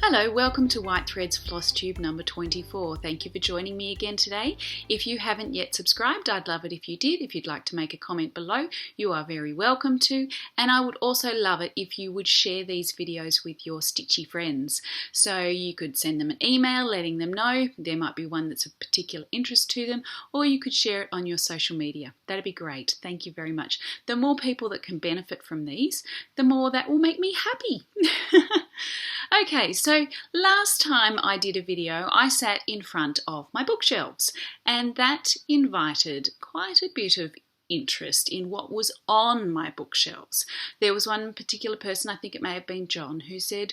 Hello, welcome to White Threads FlossTube number 24. Thank you for joining me again today. If you haven't yet subscribed, I'd love it if you did. If you'd like to make a comment below, you are very welcome to. And I would also love it if you would share these videos with your stitchy friends. So you could send them an email letting them know there might be one that's of particular interest to them, or you could share it on your social media. That'd be great. Thank you very much. The more people that can benefit from these, the more that will make me happy. Okay, so last time I did a video, I sat in front of my bookshelves, and that invited quite a bit of interest in what was on my bookshelves. There was one particular person, I think it may have been John, who said,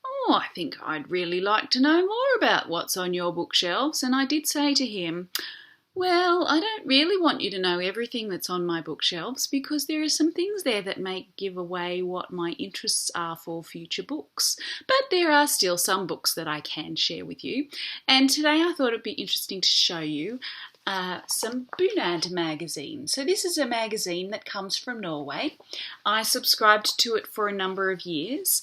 "Oh, I think I'd really like to know more about what's on your bookshelves." And I did say to him, "Well, I don't really want you to know everything that's on my bookshelves because there are some things there that may give away what my interests are for future books. But there are still some books that I can share with you. And today I thought it'd be interesting to show you some Bunad Magazine. So this is a magazine that comes from Norway. I subscribed to it for a number of years.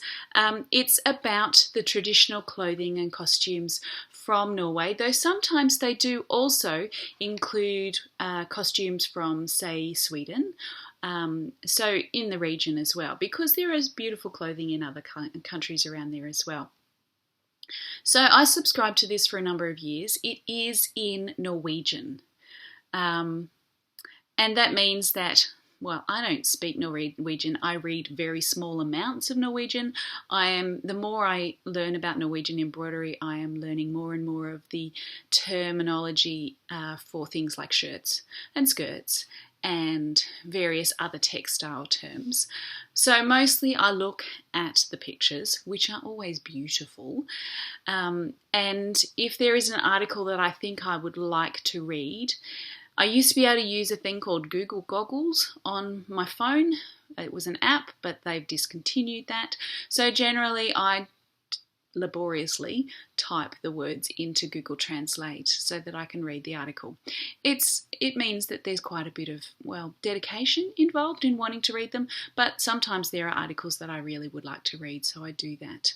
It's about the traditional clothing and costumes from Norway, though sometimes they do also include costumes from, say, Sweden. So in the region as well, because there is beautiful clothing in other countries around there as well. So I subscribed to this for a number of years. It is in Norwegian. And that means that, well, I don't speak Norwegian. I read very small amounts of Norwegian. The more I learn about Norwegian embroidery, I am learning more and more of the terminology for things like shirts and skirts and various other textile terms. So mostly I look at the pictures, which are always beautiful, and if there is an article that I think I would like to read, I used to be able to use a thing called Google Goggles on my phone. It was an app, but they've discontinued that. So generally I laboriously type the words into Google Translate so that I can read the article. It means that there's quite a bit of, well, dedication involved in wanting to read them, but sometimes there are articles that I really would like to read, so I do that.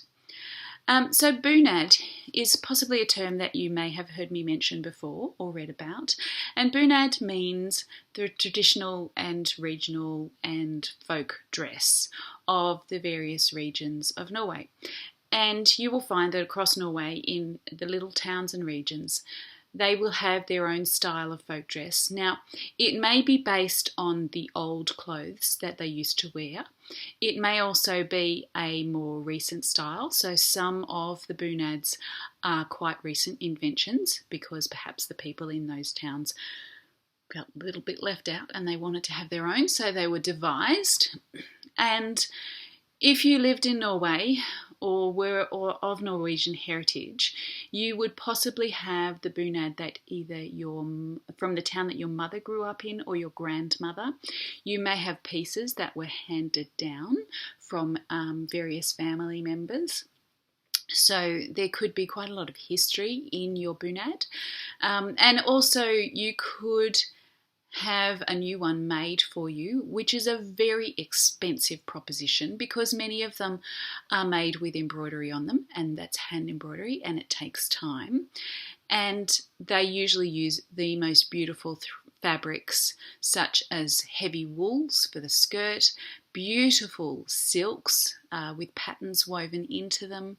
So Bunad is possibly a term that you may have heard me mention before or read about, and Bunad means the traditional and regional and folk dress of the various regions of Norway. And you will find that across Norway, in the little towns and regions, they will have their own style of folk dress. Now, it may be based on the old clothes that they used to wear. It may also be a more recent style. So some of the Bunads are quite recent inventions because perhaps the people in those towns felt a little bit left out and they wanted to have their own, so they were devised. And if you lived in Norway or were of Norwegian heritage, you would possibly have the Bunad that either from the town that your mother grew up in or your grandmother. You may have pieces that were handed down from various family members. So there could be quite a lot of history in your Bunad. And also you could have a new one made for you, which is a very expensive proposition because many of them are made with embroidery on them, and that's hand embroidery, and it takes time. And they usually use the most beautiful fabrics, such as heavy wools for the skirt, beautiful silks with patterns woven into them,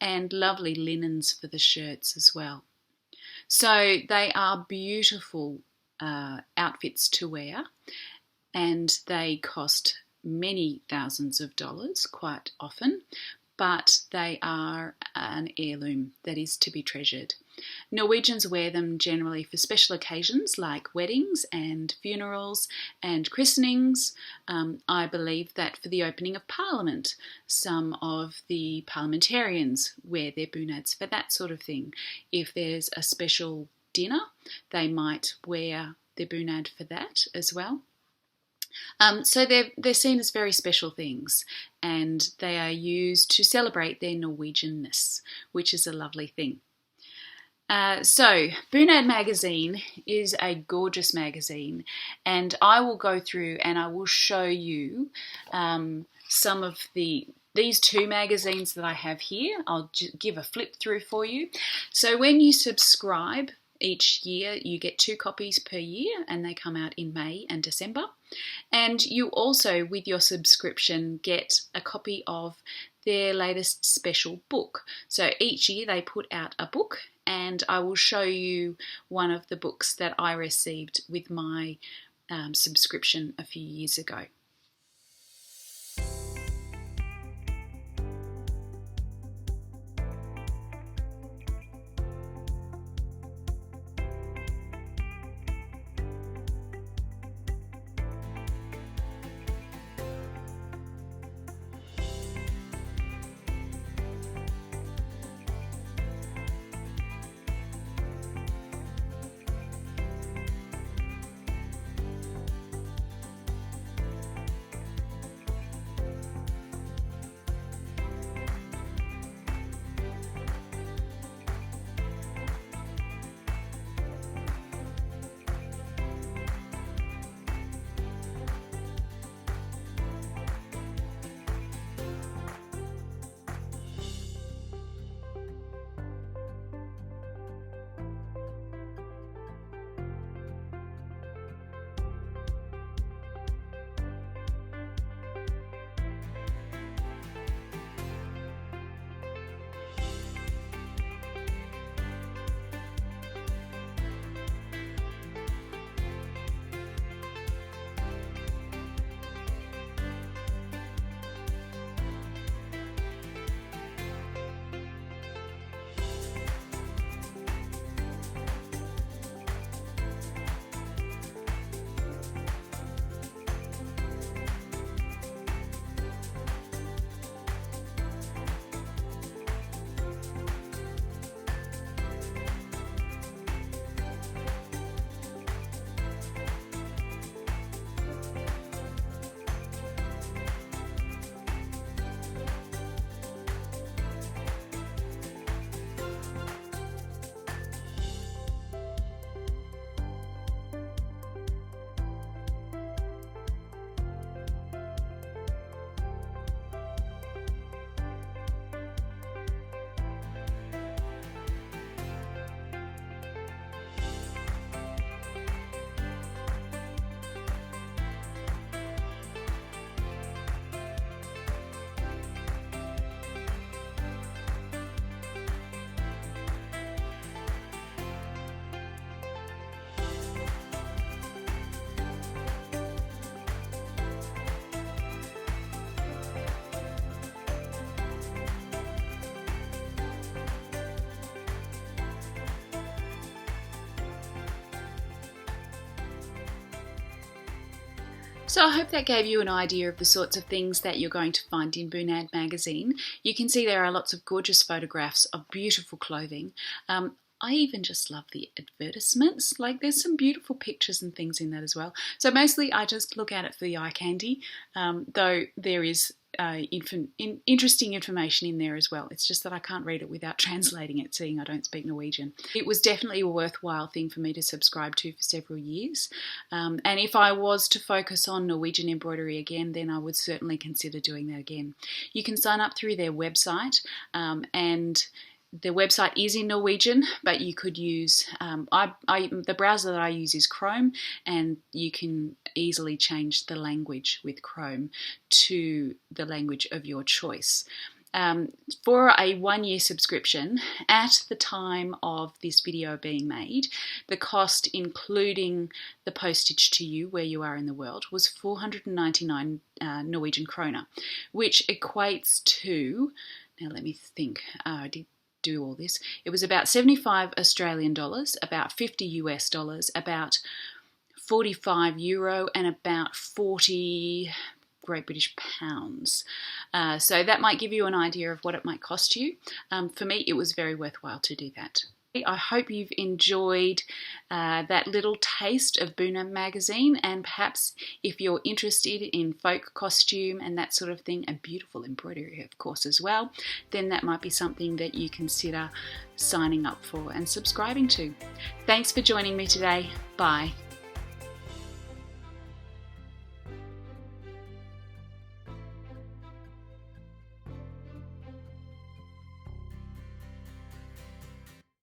and lovely linens for the shirts as well. So they are beautiful outfits to wear, and they cost many thousands of dollars quite often, but they are an heirloom that is to be treasured. Norwegians wear them generally for special occasions like weddings and funerals and christenings. I believe that for the opening of Parliament, some of the parliamentarians wear their bunads for that sort of thing. If there's a special dinner, they might wear their bunad for that as well. So they're seen as very special things, and they are used to celebrate their Norwegianness, which is a lovely thing. So Bunad Magazine is a gorgeous magazine, and I will go through and I will show you some of the these two magazines that I have here, I'll give a flip through for you. So when you subscribe each year, you get 2 copies per year, and they come out in May and December. And you also, with your subscription, get a copy of their latest special book. So each year they put out a book, and I will show you one of the books that I received with my subscription a few years ago. So I hope that gave you an idea of the sorts of things that you're going to find in Bunad Magazine. You can see there are lots of gorgeous photographs of beautiful clothing. I even just love the advertisements. Like, there's some beautiful pictures and things in that as well. So mostly I just look at it for the eye candy, though there is interesting information in there as well. It's just that I can't read it without translating it, seeing I don't speak Norwegian. It was definitely a worthwhile thing for me to subscribe to for several years. And if I was to focus on Norwegian embroidery again, then I would certainly consider doing that again. You can sign up through their website, and their website is in Norwegian, but you could use, the browser that I use is Chrome, and you can easily change the language with Chrome to the language of your choice. For a 1-year subscription, at the time of this video being made, the cost, including the postage to you where you are in the world, was 499 Norwegian kroner, which equates to, now let me think, I did do all this, it was about 75 Australian dollars, about 50 US dollars, about 45 euro, and about 40 Great British pounds. So that might give you an idea of what it might cost you. For me, it was very worthwhile to do that. I hope you've enjoyed that little taste of Bunad Magazine, and perhaps if you're interested in folk costume and that sort of thing, and beautiful embroidery of course as well, then that might be something that you consider signing up for and subscribing to. Thanks for joining me today. Bye.